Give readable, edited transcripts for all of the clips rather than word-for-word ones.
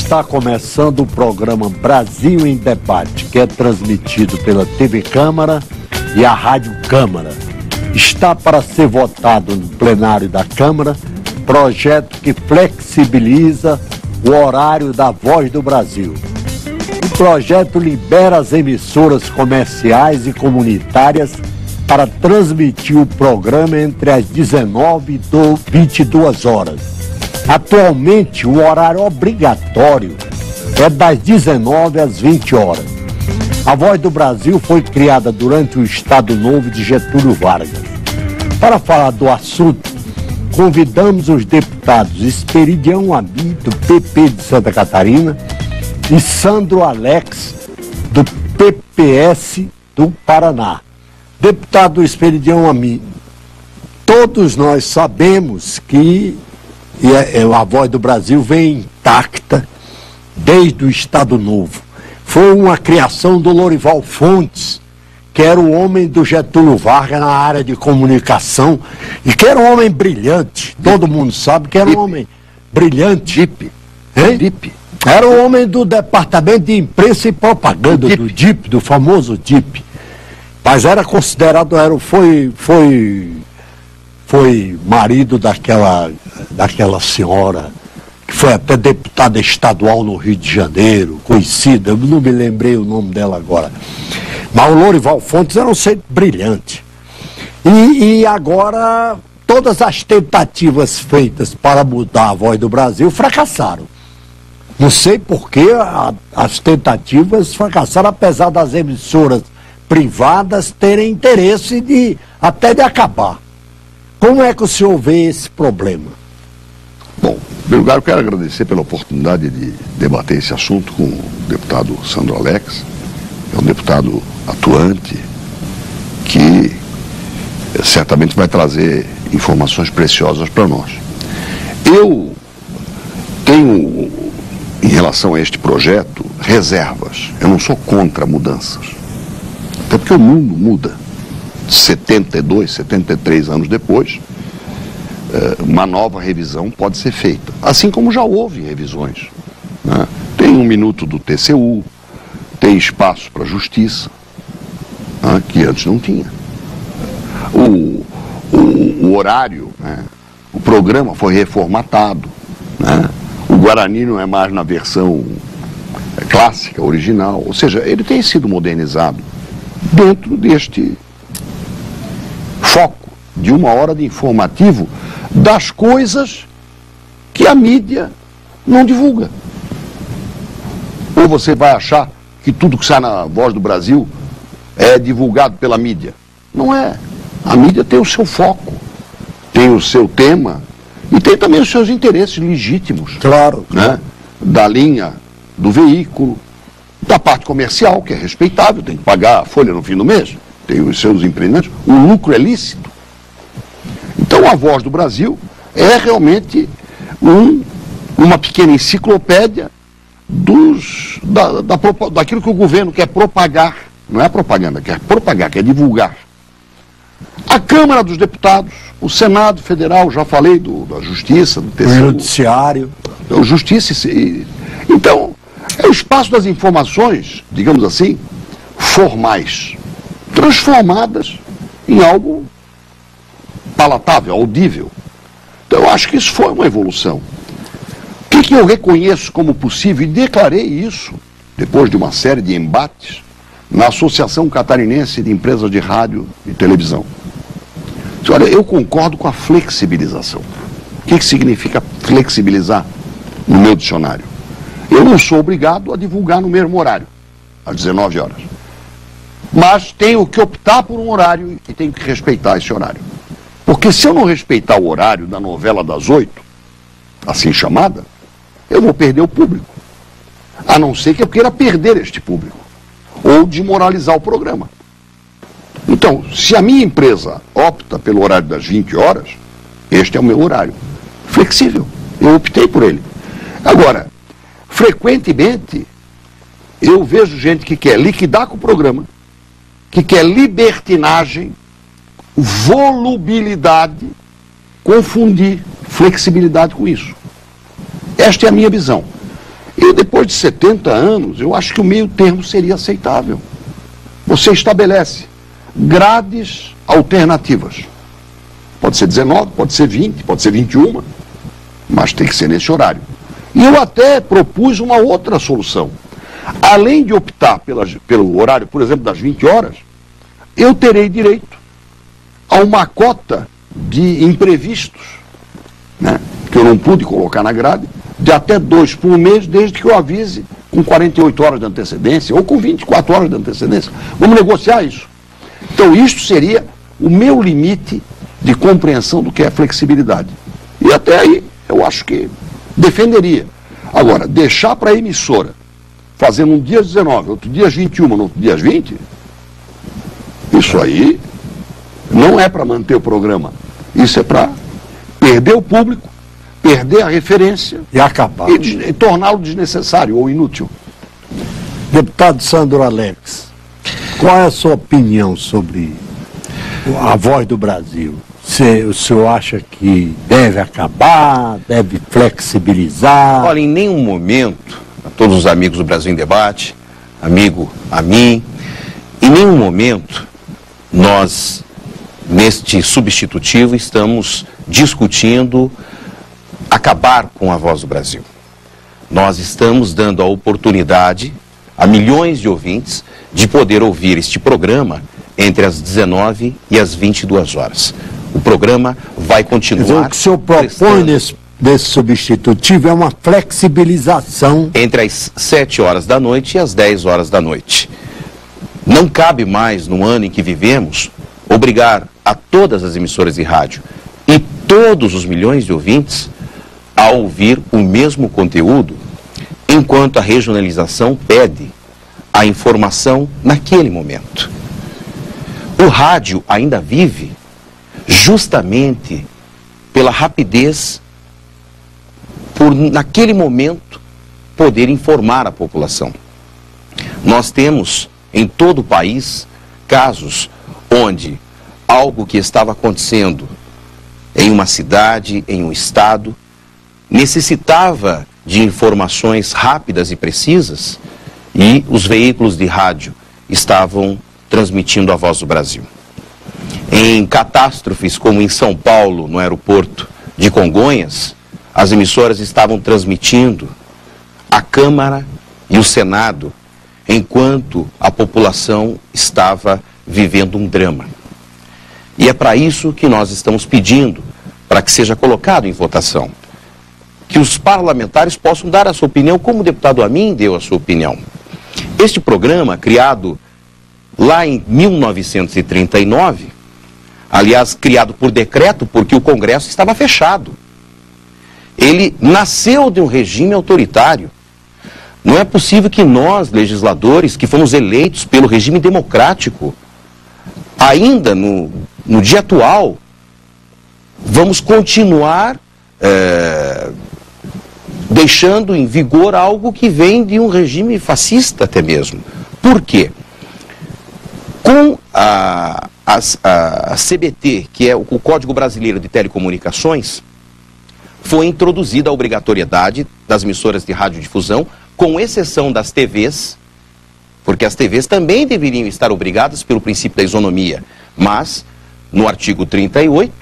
Está começando o programa Brasil em Debate, que é transmitido pela TV Câmara e a Rádio Câmara. Está para ser votado no plenário da Câmara projeto que flexibiliza o horário da Voz do Brasil. O projeto libera as emissoras comerciais e comunitárias para transmitir o programa entre as 19 e 22 horas. Atualmente, o horário obrigatório é das 19 às 20 horas. A Voz do Brasil foi criada durante o Estado Novo de Getúlio Vargas. Para falar do assunto, convidamos os deputados Esperidião Ami, do PP de Santa Catarina, e Sandro Alex, do PPS do Paraná. Deputado Esperidião Ami, todos nós sabemos que a Voz do Brasil vem intacta desde o Estado Novo. Foi uma criação do Lorival Fontes, que era o homem do Getúlio Vargas na área de comunicação, e que era um homem brilhante. Todo mundo sabe que era um homem brilhante. DIP. Era o homem do Departamento de Imprensa e Propaganda, do DIP, do famoso DIP. Mas era considerado, foi marido daquela senhora, que foi até deputada estadual no Rio de Janeiro, conhecida, eu não me lembrei o nome dela agora. Mas o Lorival Fontes era um ser brilhante. E agora, todas as tentativas feitas para mudar a Voz do Brasil fracassaram. Não sei por que as tentativas fracassaram, apesar das emissoras privadas terem interesse até de acabar. Como é que o senhor vê esse problema? Bom, em primeiro lugar, eu quero agradecer pela oportunidade de debater esse assunto com o deputado Sandro Alex. É um deputado atuante que certamente vai trazer informações preciosas para nós. Eu tenho, em relação a este projeto, reservas. Eu não sou contra mudanças. Até porque o mundo muda. 72, 73 anos depois, uma nova revisão pode ser feita. Assim como já houve revisões, né? Tem um minuto do TCU, tem espaço para a justiça, né? Que antes não tinha. O horário, né? O programa foi reformatado, né? O Guarani não é mais na versão clássica, original, ou seja, ele tem sido modernizado dentro deste foco de uma hora de informativo das coisas que a mídia não divulga. Ou você vai achar que tudo que sai na Voz do Brasil é divulgado pela mídia? Não é. A mídia tem o seu foco, tem o seu tema e tem também os seus interesses legítimos. Claro. Né? Da linha do veículo, da parte comercial, que é respeitável, tem que pagar a folha no fim do mês, tem os seus empreendimentos, o lucro é lícito. Então a Voz do Brasil é realmente uma pequena enciclopédia daquilo que o governo quer propagar. Não é propaganda, quer propagar, quer divulgar. A Câmara dos Deputados, o Senado Federal, já falei da Justiça, do TCU, o Judiciário. Justiça. Então, é o espaço das informações, digamos assim, formais, transformadas em algo palatável, audível. Então eu acho que isso foi uma evolução. O que eu reconheço como possível, e declarei isso, depois de uma série de embates, na Associação Catarinense de Empresas de Rádio e Televisão. Olha, eu concordo com a flexibilização. O que significa flexibilizar no meu dicionário? Eu não sou obrigado a divulgar no mesmo horário, às 19 horas. Mas tenho que optar por um horário e tenho que respeitar esse horário. Porque se eu não respeitar o horário da novela das 8, assim chamada, eu vou perder o público. A não ser que eu queira perder este público. Ou desmoralizar o programa. Então, se a minha empresa opta pelo horário das 20 horas, este é o meu horário. Flexível. Eu optei por ele. Agora, frequentemente, eu vejo gente que quer liquidar com o programa, que quer libertinagem, volubilidade, confundir flexibilidade com isso. Esta é a minha visão. E depois de 70 anos, eu acho que o meio termo seria aceitável. Você estabelece grades alternativas. Pode ser 19, pode ser 20, pode ser 21, mas tem que ser nesse horário. E eu até propus uma outra solução. Além de optar pelo horário, por exemplo, das 20 horas, eu terei direito a uma cota de imprevistos, né, que eu não pude colocar na grade, de até 2 por mês, desde que eu avise com 48 horas de antecedência ou com 24 horas de antecedência. Vamos negociar isso. Então, isso seria o meu limite de compreensão do que é flexibilidade. E até aí, eu acho que defenderia. Agora, deixar para a emissora, fazendo um dia 19, outro dia 21, no outro dia 20, isso aí não é para manter o programa. Isso é para perder o público, perder a referência e acabar. E torná-lo desnecessário ou inútil. Deputado Sandro Alex, qual é a sua opinião sobre a Voz do Brasil? O senhor acha que deve acabar, deve flexibilizar? Olha, em nenhum momento, a todos os amigos do Brasil em Debate, amigo a mim, em nenhum momento nós, neste substitutivo, estamos discutindo acabar com a Voz do Brasil. Nós estamos dando a oportunidade a milhões de ouvintes de poder ouvir este programa entre as 19 e as 22 horas. O programa vai continuar. O que o senhor propõe nesse substitutivo é uma flexibilização. Entre as 7 horas da noite e as 10 horas da noite. Não cabe mais, no ano em que vivemos, obrigar a todas as emissoras de rádio e todos os milhões de ouvintes a ouvir o mesmo conteúdo, enquanto a regionalização pede a informação naquele momento. O rádio ainda vive justamente pela rapidez, por naquele momento poder informar a população. Nós temos em todo o país casos onde algo que estava acontecendo em uma cidade, em um estado, necessitava de informações rápidas e precisas e os veículos de rádio estavam transmitindo a Voz do Brasil. Em catástrofes como em São Paulo, no aeroporto de Congonhas, as emissoras estavam transmitindo a Câmara e o Senado, enquanto a população estava vivendo um drama. E é para isso que nós estamos pedindo, para que seja colocado em votação, que os parlamentares possam dar a sua opinião, como o deputado Amin deu a sua opinião. Este programa, criado lá em 1939, aliás, criado por decreto, porque o Congresso estava fechado. Ele nasceu de um regime autoritário. Não é possível que nós, legisladores, que fomos eleitos pelo regime democrático, ainda no dia atual, vamos continuar deixando em vigor algo que vem de um regime fascista até mesmo. Por quê? Com a CBT, que é o Código Brasileiro de Telecomunicações, foi introduzida a obrigatoriedade das emissoras de radiodifusão, com exceção das TVs, porque as TVs também deveriam estar obrigadas pelo princípio da isonomia, mas no artigo 38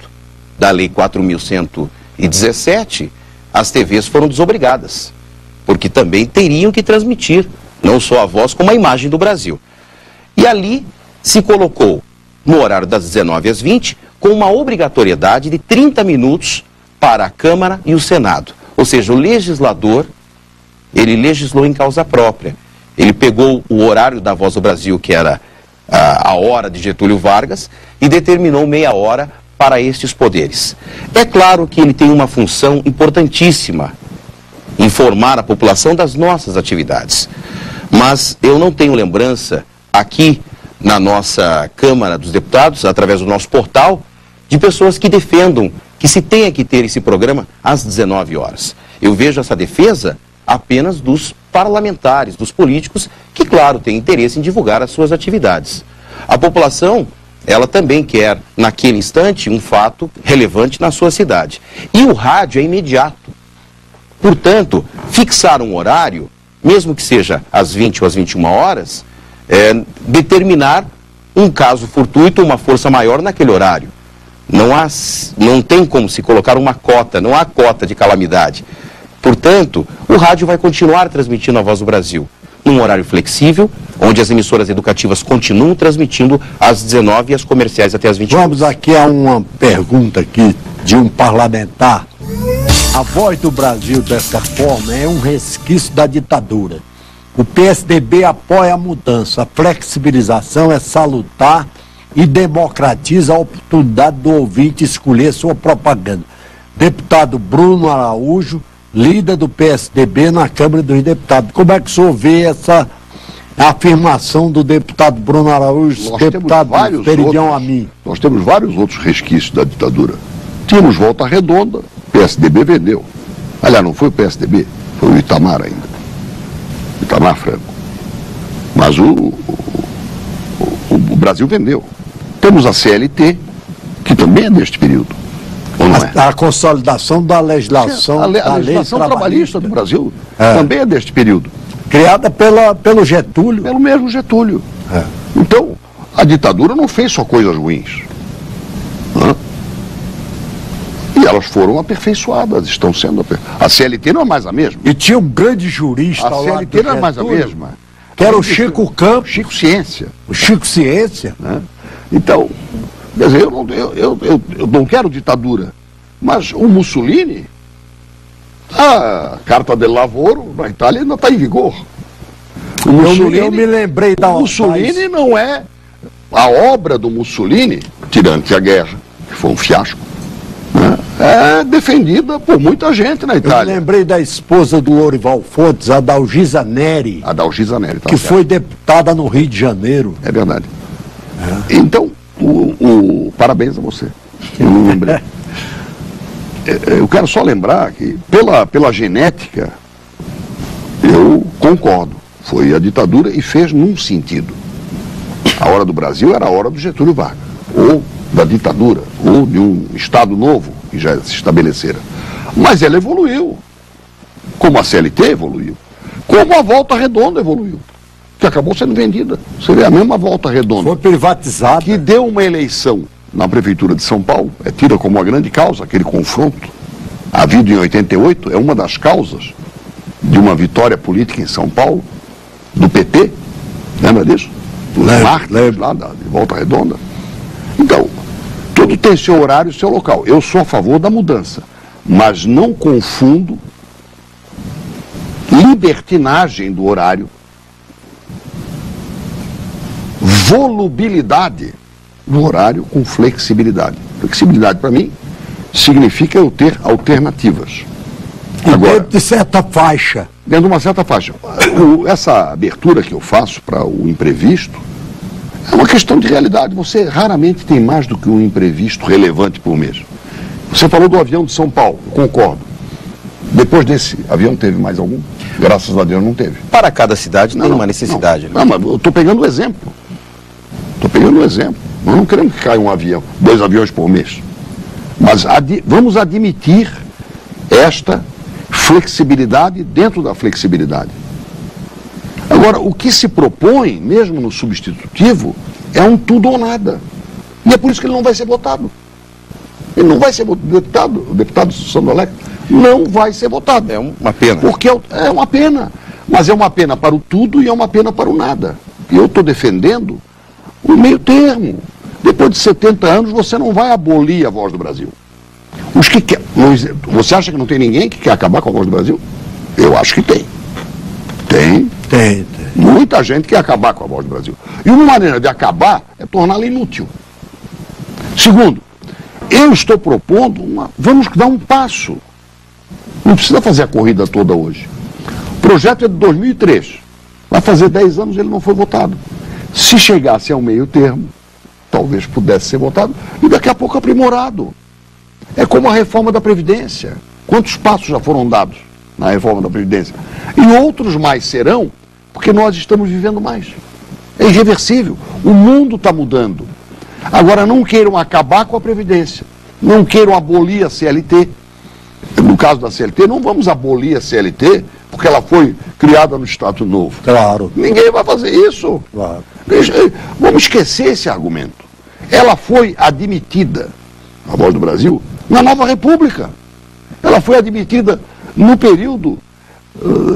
da Lei 4.117, as TVs foram desobrigadas, porque também teriam que transmitir não só a voz, como a imagem do Brasil. E ali se colocou, no horário das 19 às 20, com uma obrigatoriedade de 30 minutos para a Câmara e o Senado. Ou seja, o legislador, ele legislou em causa própria. Ele pegou o horário da Voz do Brasil, que era a hora de Getúlio Vargas, e determinou meia hora para estes poderes. É claro que ele tem uma função importantíssima, informar a população das nossas atividades. Mas eu não tenho lembrança aqui na nossa Câmara dos Deputados, através do nosso portal, de pessoas que defendam que se tenha que ter esse programa às 19 horas. Eu vejo essa defesa apenas dos parlamentares, dos políticos, que, claro, têm interesse em divulgar as suas atividades. A população, ela também quer, naquele instante, um fato relevante na sua cidade. E o rádio é imediato. Portanto, fixar um horário, mesmo que seja às 20 ou às 21 horas, determinar um caso fortuito, uma força maior naquele horário. Não tem como se colocar uma cota, não há cota de calamidade. Portanto, o rádio vai continuar transmitindo a Voz do Brasil num horário flexível, onde as emissoras educativas continuam transmitindo às 19 e as comerciais até às 22. Vamos aqui a uma pergunta aqui de um parlamentar. A Voz do Brasil, dessa forma, é um resquício da ditadura. O PSDB apoia a mudança, a flexibilização é salutar e democratiza a oportunidade do ouvinte escolher sua propaganda. Deputado Bruno Araújo, líder do PSDB na Câmara dos Deputados. Como é que o senhor vê essa afirmação do deputado Bruno Araújo, deputado Peridião Amin? Nós temos vários outros resquícios da ditadura. Tínhamos Volta Redonda, o PSDB vendeu. Aliás, não foi o PSDB, foi o Itamar ainda. Itamar Franco. Mas o Brasil vendeu. Temos a CLT, que também é deste período. Ou não é? A consolidação da legislação, a legislação trabalhista do Brasil também é deste período. Criada pelo Getúlio. Pelo mesmo Getúlio. Então, a ditadura não fez só coisas ruins. E elas foram aperfeiçoadas, estão sendo aperfeiçoadas. A CLT não é mais a mesma. E tinha um grande jurista lá. A CLT não é mais a mesma. Que era o Chico Campos. Chico Ciência. O Chico Ciência. Então, quer dizer, eu não quero ditadura. Mas o Mussolini, a Carta del Lavoro na Itália ainda está em vigor. Eu me lembrei da O Mussolini não é a obra do Mussolini, tirando a guerra, que foi um fiasco. É defendida por muita gente na Itália. Eu lembrei da esposa do Lourival Fontes, a Dalgisa Neri. A Dalgisa Neri, que foi deputada no Rio de Janeiro. É verdade. Então, parabéns a você. Eu não lembrei. Eu quero só lembrar que, pela genética, eu concordo. Foi a ditadura e fez num sentido. A hora do Brasil era a hora do Getúlio Vargas, ou da ditadura, ou de um Estado novo que já se estabelecera. Mas ela evoluiu, como a CLT evoluiu, como a Volta Redonda evoluiu, que acabou sendo vendida. Você vê a mesma Volta Redonda. Foi privatizada. Que deu uma eleição na Prefeitura de São Paulo, é tida como uma grande causa, aquele confronto havido em 88, é uma das causas de uma vitória política em São Paulo, do PT, lembra disso? Dos mártires lá de Volta Redonda. Então, tudo tem seu horário e seu local. Eu sou a favor da mudança, mas não confundo libertinagem do horário, volubilidade do horário com flexibilidade. Flexibilidade, para mim, significa eu ter alternativas. Agora, dentro de certa faixa. Dentro de uma certa faixa. Essa abertura que eu faço para o imprevisto é uma questão de realidade. Você raramente tem mais do que um imprevisto relevante por mês. Você falou do avião de São Paulo, eu concordo. Depois desse avião teve mais algum? Graças a Deus não teve. Para cada cidade tem uma necessidade. Não, mas eu estou pegando o exemplo. Nós não queremos que caia um avião, 2 aviões por mês. Mas vamos admitir esta flexibilidade dentro da flexibilidade. Agora, o que se propõe, mesmo no substitutivo, é um tudo ou nada. E é por isso que ele não vai ser votado. Ele não vai ser votado, o deputado Sandolec não vai ser votado. É uma pena. Porque é uma pena. Mas é uma pena para o tudo e é uma pena para o nada. E eu estou defendendo o meio termo. Depois de 70 anos, você não vai abolir a Voz do Brasil. Os que quer, você acha que não tem ninguém que quer acabar com a Voz do Brasil? Eu acho que tem. Tem. Muita gente quer acabar com a Voz do Brasil. E uma maneira de acabar é torná-la inútil. Segundo, eu estou propondo vamos dar um passo. Não precisa fazer a corrida toda hoje. O projeto é de 2003. Vai fazer 10 anos, ele não foi votado. Se chegasse ao meio termo, talvez pudesse ser votado e daqui a pouco aprimorado. É como a reforma da Previdência. Quantos passos já foram dados na reforma da Previdência? E outros mais serão, porque nós estamos vivendo mais. É irreversível. O mundo está mudando. Agora, não queiram acabar com a Previdência. Não queiram abolir a CLT. No caso da CLT, não vamos abolir a CLT, porque ela foi criada no Estatuto Novo. Claro. Ninguém vai fazer isso. Claro. Vamos esquecer esse argumento. Ela foi admitida, a Voz do Brasil, na Nova República. Ela foi admitida no período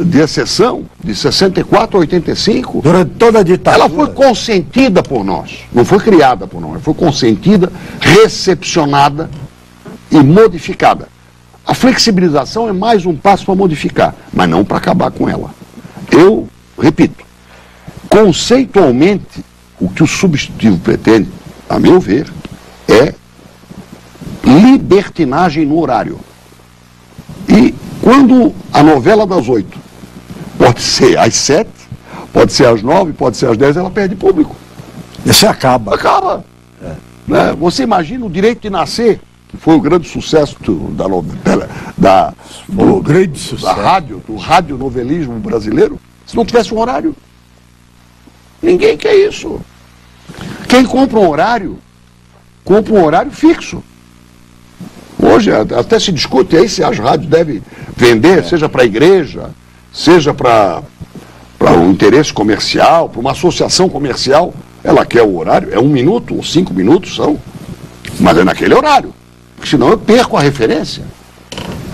de exceção, de 64 a 85. Durante toda a ditadura. Ela foi consentida por nós, não foi criada por nós, ela foi consentida, recepcionada e modificada. A flexibilização é mais um passo para modificar, mas não para acabar com ela. Eu repito, conceitualmente, o que o substitutivo pretende, a meu ver, é libertinagem no horário. E quando a novela das 8 pode ser às 7, pode ser às 9, pode ser às 10, ela perde público. Isso acaba. Acaba. Né? Você imagina o Direito de Nascer, que foi o grande sucesso da novela, da rádio, do radionovelismo brasileiro, se não tivesse um horário. Ninguém quer isso. Quem compra um horário fixo. Hoje até se discute aí se as rádios devem vender, seja para a igreja, seja para um interesse comercial, para uma associação comercial. Ela quer o horário, é 1 minuto ou 5 minutos são, mas é naquele horário, porque senão eu perco a referência.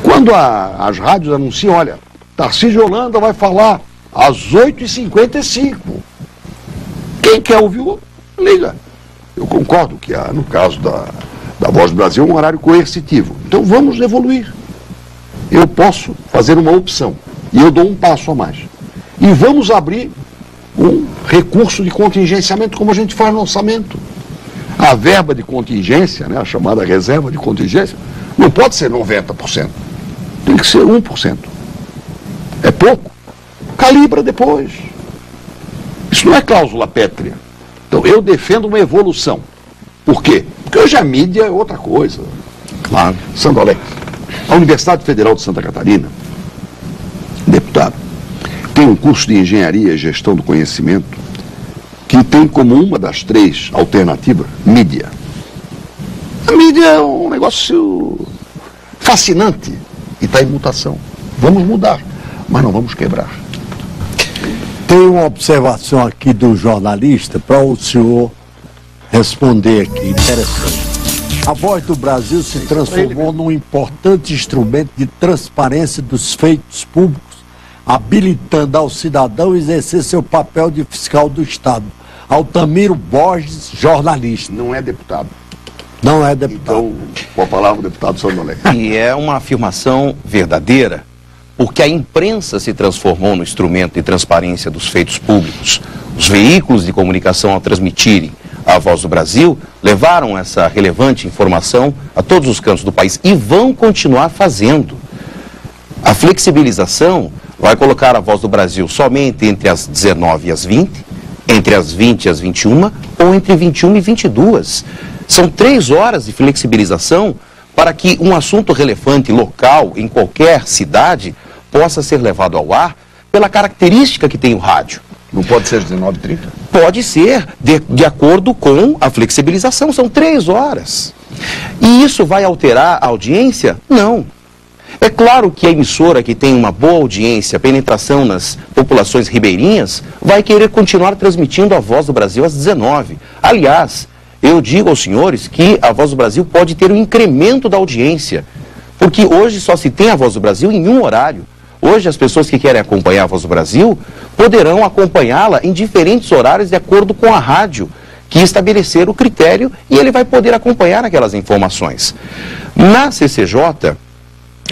Quando as rádios anunciam, olha, Tarcísio Holanda vai falar às 8h55. Quem quer ouvir, liga. Eu concordo que no caso da Voz do Brasil é um horário coercitivo. Então vamos evoluir. Eu posso fazer uma opção e eu dou um passo a mais. E vamos abrir um recurso de contingenciamento como a gente faz no orçamento. A verba de contingência, né, a chamada reserva de contingência, não pode ser 90%. Tem que ser 1%. É pouco. Calibra depois. Isso não é cláusula pétrea. Então eu defendo uma evolução. Por quê? Porque hoje a mídia é outra coisa. Claro. Sandolé, a Universidade Federal de Santa Catarina, deputado, tem um curso de Engenharia e Gestão do Conhecimento que tem como uma das 3 alternativas, mídia. A mídia é um negócio fascinante e está em mutação. Vamos mudar, mas não vamos quebrar. Tem uma observação aqui do jornalista para o senhor responder aqui, interessante. A Voz do Brasil se transformou num importante instrumento de transparência dos feitos públicos, habilitando ao cidadão exercer seu papel de fiscal do Estado. Altamiro Borges, jornalista. Não é deputado. Não é deputado. Então, com a palavra, o deputado Sandolé. E é uma afirmação verdadeira, porque a imprensa se transformou no instrumento de transparência dos feitos públicos. Os veículos de comunicação, ao transmitirem a Voz do Brasil, levaram essa relevante informação a todos os cantos do país e vão continuar fazendo. A flexibilização vai colocar a Voz do Brasil somente entre as 19 e as 20, entre as 20 e as 21 ou entre 21 e 22. São 3 horas de flexibilização para que um assunto relevante local em qualquer cidade possa ser levado ao ar pela característica que tem o rádio. Não pode ser às 19h30? Pode ser, de acordo com a flexibilização, são 3 horas. E isso vai alterar a audiência? Não. É claro que a emissora que tem uma boa audiência, penetração nas populações ribeirinhas, vai querer continuar transmitindo a Voz do Brasil às 19h. Aliás, eu digo aos senhores que a Voz do Brasil pode ter um incremento da audiência, porque hoje só se tem a Voz do Brasil em um horário. Hoje as pessoas que querem acompanhar a Voz do Brasil poderão acompanhá-la em diferentes horários de acordo com a rádio, que estabelecer o critério e ele vai poder acompanhar aquelas informações. Na CCJ,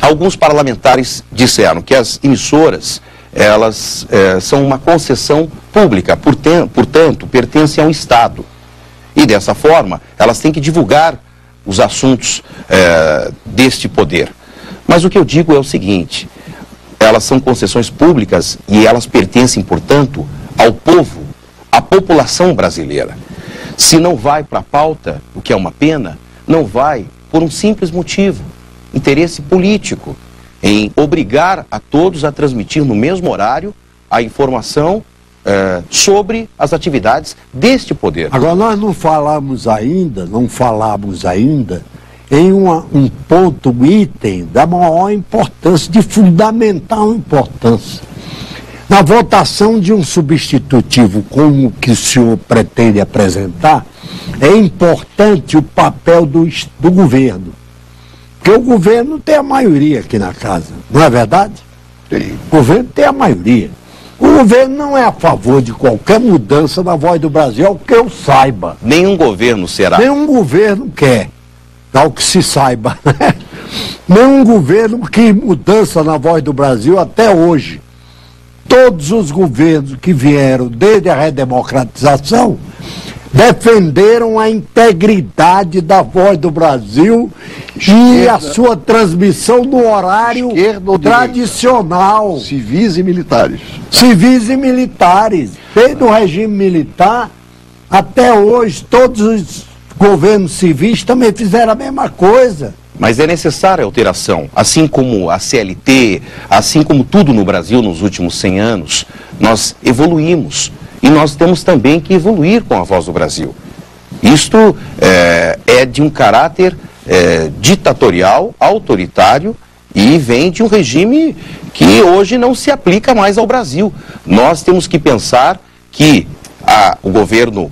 alguns parlamentares disseram que as emissoras, elas são uma concessão pública, portanto, pertencem ao Estado. E dessa forma, elas têm que divulgar os assuntos deste poder. Mas o que eu digo é o seguinte: elas são concessões públicas e elas pertencem, portanto, ao povo, à população brasileira. Se não vai para a pauta, o que é uma pena, não vai por um simples motivo: interesse político, em obrigar a todos a transmitir no mesmo horário a informação sobre as atividades deste poder. Agora, nós não falamos ainda tem um ponto, um item da maior importância, de fundamental importância. Na votação de um substitutivo como o que o senhor pretende apresentar, é importante o papel do governo. Porque o governo tem a maioria aqui na casa, não é verdade? Tem. O governo tem a maioria. O governo não é a favor de qualquer mudança na Voz do Brasil, ao que eu saiba. Nenhum governo será. Nenhum governo quer, ao que se saiba. Nenhum governo quer mudança na Voz do Brasil até hoje. Todos os governos que vieram desde a redemocratização defenderam a integridade da Voz do Brasil e a sua transmissão no horário tradicional. Civis e militares. Civis e militares. Desde o regime militar até hoje, todos os governos civis também fizeram a mesma coisa. Mas é necessária alteração, assim como a CLT, assim como tudo no Brasil nos últimos 100 anos, nós evoluímos. E nós temos também que evoluir com a Voz do Brasil. Isto é de um caráter ditatorial, autoritário, e vem de um regime que hoje não se aplica mais ao Brasil. Nós temos que pensar que o governo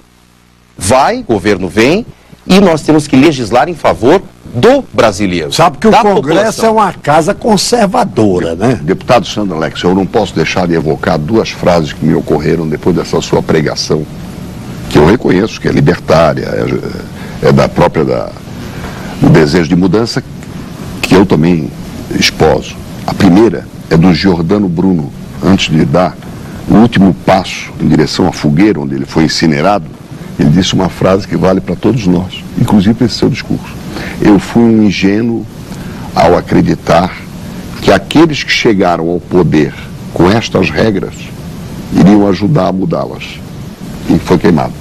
vai, o governo vem, e nós temos que legislar em favor do brasileiro. Sabe que o Congresso é uma casa conservadora, né? Deputado Sandro Alex, eu não posso deixar de evocar duas frases que me ocorreram depois dessa sua pregação, que eu reconheço que é libertária, é da própria do desejo de mudança, que eu também esposo. A primeira é do Giordano Bruno, antes de dar o último passo em direção à fogueira, onde ele foi incinerado. Ele disse uma frase que vale para todos nós, inclusive para esse seu discurso. Eu fui um ingênuo ao acreditar que aqueles que chegaram ao poder com estas regras iriam ajudar a mudá-las. E foi queimado.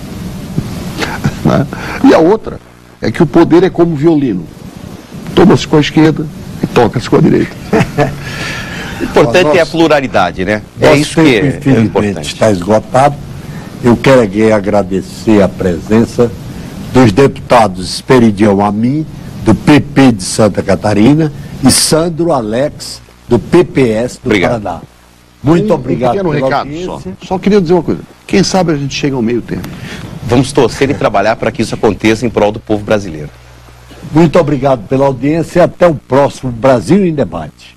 Né? E a outra é que o poder é como violino. Toma-se com a esquerda e toca-se com a direita. O importante é a pluralidade, né? É isso que é importante. Está esgotado. Eu quero aqui agradecer a presença dos deputados Esperidião Amin, do PP de Santa Catarina, e Sandro Alex, do PPS do Paraná. Muito obrigado pelo recado só queria dizer uma coisa. Quem sabe a gente chega ao meio termo. Vamos torcer e trabalhar para que isso aconteça em prol do povo brasileiro. Muito obrigado pela audiência e até o próximo Brasil em Debate.